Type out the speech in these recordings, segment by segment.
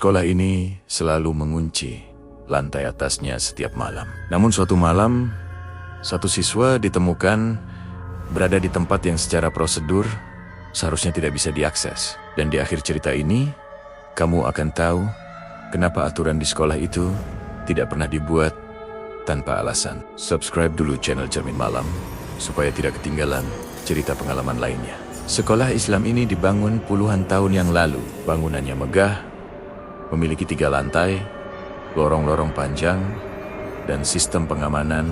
Sekolah ini selalu mengunci lantai atasnya setiap malam. Namun suatu malam, satu siswa ditemukan berada di tempat yang secara prosedur seharusnya tidak bisa diakses. Dan di akhir cerita ini, kamu akan tahu kenapa aturan di sekolah itu tidak pernah dibuat tanpa alasan. Subscribe dulu channel Cermin Malam supaya tidak ketinggalan cerita pengalaman lainnya. Sekolah Islam ini dibangun puluhan tahun yang lalu. Bangunannya megah, memiliki 3 lantai, lorong-lorong panjang, dan sistem pengamanan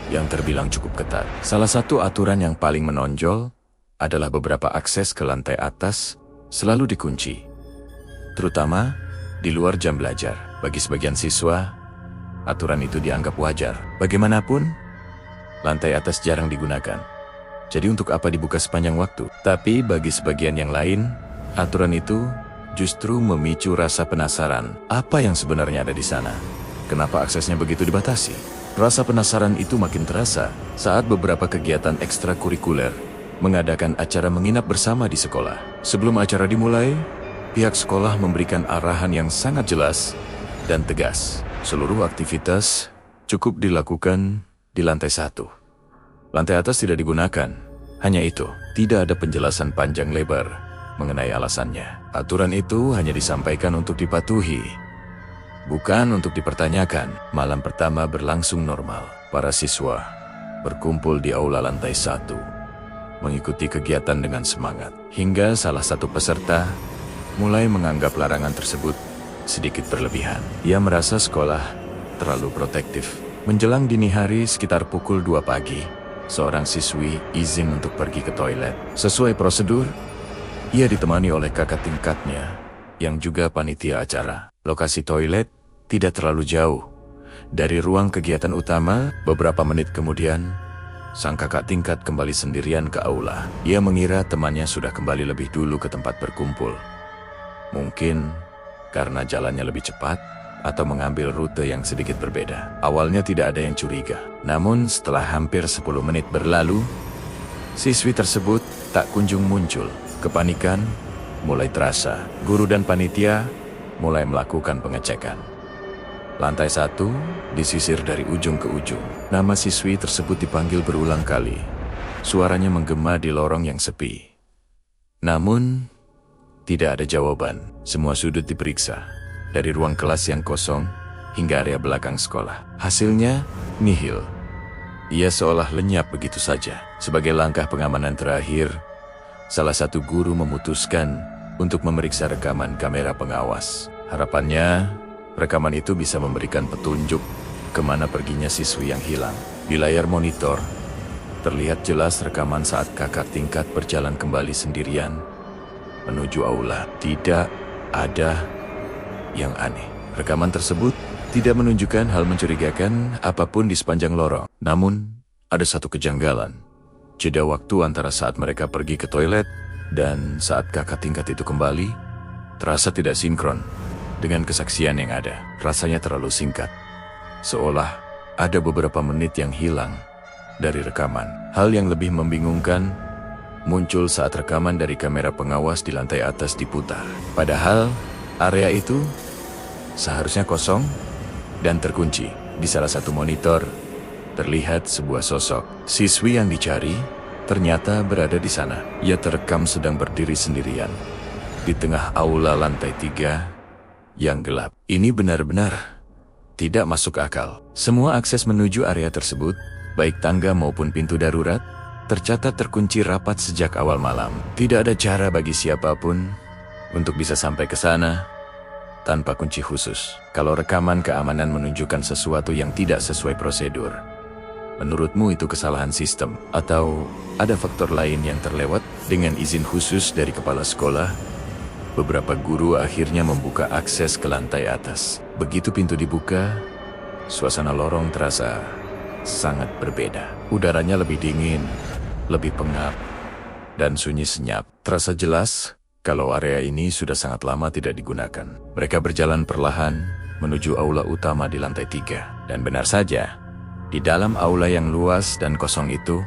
yang terbilang cukup ketat. Salah satu aturan yang paling menonjol adalah beberapa akses ke lantai atas selalu dikunci, terutama di luar jam belajar. Bagi sebagian siswa, aturan itu dianggap wajar. Bagaimanapun, lantai atas jarang digunakan. Jadi untuk apa dibuka sepanjang waktu? Tapi bagi sebagian yang lain, aturan itu justru memicu rasa penasaran. Apa yang sebenarnya ada di sana? Kenapa aksesnya begitu dibatasi? Rasa penasaran itu makin terasa saat beberapa kegiatan ekstrakurikuler mengadakan acara menginap bersama di sekolah. Sebelum acara dimulai, pihak sekolah memberikan arahan yang sangat jelas dan tegas. Seluruh aktivitas cukup dilakukan di lantai 1. Lantai atas tidak digunakan. Hanya itu, tidak ada penjelasan panjang lebar mengenai alasannya. Aturan itu hanya disampaikan untuk dipatuhi, bukan untuk dipertanyakan. Malam pertama berlangsung normal. Para siswa berkumpul di aula lantai 1, mengikuti kegiatan dengan semangat. Hingga salah satu peserta mulai menganggap larangan tersebut sedikit berlebihan. Ia merasa sekolah terlalu protektif. Menjelang dini hari sekitar pukul 2 pagi, seorang siswi izin untuk pergi ke toilet. Sesuai prosedur, ia ditemani oleh kakak tingkatnya yang juga panitia acara. Lokasi toilet tidak terlalu jauh dari ruang kegiatan utama. Beberapa menit kemudian, sang kakak tingkat kembali sendirian ke aula. Ia mengira temannya sudah kembali lebih dulu ke tempat berkumpul. Mungkin karena jalannya lebih cepat atau mengambil rute yang sedikit berbeda. Awalnya tidak ada yang curiga. Namun setelah hampir 10 menit berlalu, siswi tersebut tak kunjung muncul. Kepanikan mulai terasa. Guru dan panitia mulai melakukan pengecekan. Lantai 1 disisir dari ujung ke ujung. Nama siswi tersebut dipanggil berulang kali. Suaranya menggema di lorong yang sepi. Namun, tidak ada jawaban. Semua sudut diperiksa, dari ruang kelas yang kosong hingga area belakang sekolah. Hasilnya, nihil. Ia seolah lenyap begitu saja. Sebagai langkah pengamanan terakhir, salah satu guru memutuskan untuk memeriksa rekaman kamera pengawas. Harapannya, rekaman itu bisa memberikan petunjuk kemana perginya siswi yang hilang. Di layar monitor, terlihat jelas rekaman saat kakak tingkat berjalan kembali sendirian menuju aula. Tidak ada yang aneh. Rekaman tersebut tidak menunjukkan hal mencurigakan apapun di sepanjang lorong. Namun, ada satu kejanggalan. Jeda waktu antara saat mereka pergi ke toilet dan saat kakak tingkat itu kembali terasa tidak sinkron dengan kesaksian yang ada. Rasanya terlalu singkat, seolah ada beberapa menit yang hilang dari rekaman. Hal yang lebih membingungkan muncul saat rekaman dari kamera pengawas di lantai atas diputar. Padahal area itu seharusnya kosong dan terkunci. Di salah satu monitor terlihat sebuah sosok. Siswi yang dicari ternyata berada di sana. Ia terekam sedang berdiri sendirian di tengah aula lantai 3 yang gelap. Ini benar-benar tidak masuk akal. Semua akses menuju area tersebut, baik tangga maupun pintu darurat, tercatat terkunci rapat sejak awal malam. Tidak ada cara bagi siapapun untuk bisa sampai ke sana tanpa kunci khusus. Kalau rekaman keamanan menunjukkan sesuatu yang tidak sesuai prosedur, menurutmu itu kesalahan sistem atau ada faktor lain yang terlewat? Dengan izin khusus dari kepala sekolah, beberapa guru akhirnya membuka akses ke lantai atas. Begitu pintu dibuka, suasana lorong terasa sangat berbeda. Udaranya lebih dingin, lebih pengap, dan sunyi senyap. Terasa jelas kalau area ini sudah sangat lama tidak digunakan. Mereka berjalan perlahan menuju aula utama di lantai 3. Dan benar saja, di dalam aula yang luas dan kosong itu,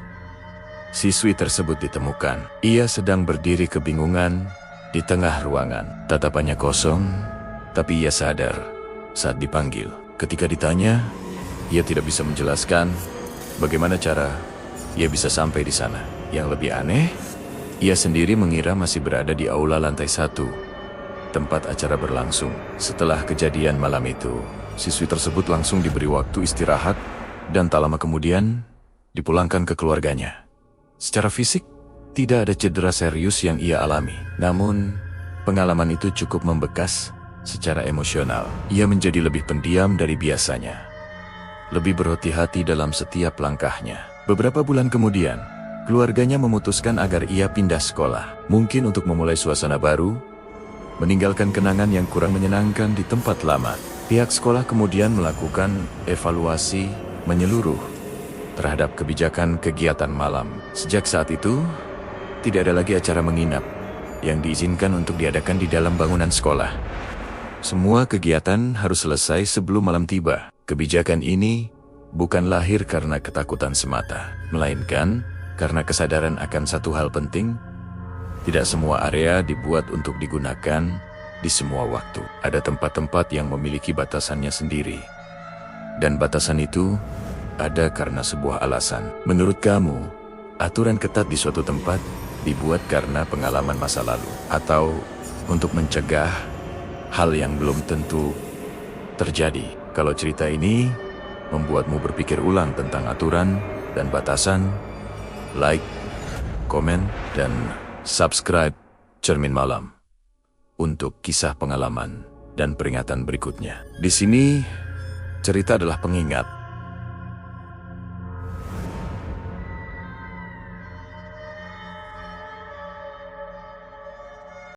siswi tersebut ditemukan. Ia sedang berdiri kebingungan di tengah ruangan. Tatapannya kosong, Tapi ia sadar saat dipanggil. Ketika ditanya, ia tidak bisa menjelaskan bagaimana cara ia bisa sampai di sana. Yang lebih aneh, ia sendiri mengira masih berada di aula lantai 1, tempat acara berlangsung. Setelah kejadian malam itu, siswi tersebut langsung diberi waktu istirahat dan tak lama kemudian dipulangkan ke keluarganya. Secara fisik, tidak ada cedera serius yang ia alami. Namun, pengalaman itu cukup membekas secara emosional. Ia menjadi lebih pendiam dari biasanya, lebih berhati-hati dalam setiap langkahnya. Beberapa bulan kemudian, keluarganya memutuskan agar ia pindah sekolah. Mungkin untuk memulai suasana baru, meninggalkan kenangan yang kurang menyenangkan di tempat lama. Pihak sekolah kemudian melakukan evaluasi menyeluruh terhadap kebijakan kegiatan malam. Sejak saat itu, tidak ada lagi acara menginap yang diizinkan untuk diadakan di dalam bangunan sekolah. Semua kegiatan harus selesai sebelum malam tiba. Kebijakan ini bukan lahir karena ketakutan semata, melainkan karena kesadaran akan satu hal penting: tidak semua area dibuat untuk digunakan di semua waktu. Ada tempat-tempat yang memiliki batasannya sendiri, dan batasan itu ada karena sebuah alasan. Menurut kamu, aturan ketat di suatu tempat dibuat karena pengalaman masa lalu, atau untuk mencegah hal yang belum tentu terjadi? Kalau cerita ini membuatmu berpikir ulang tentang aturan dan batasan, like, komen, dan subscribe Cermin Malam untuk kisah pengalaman dan peringatan berikutnya. Di sini, cerita adalah pengingat.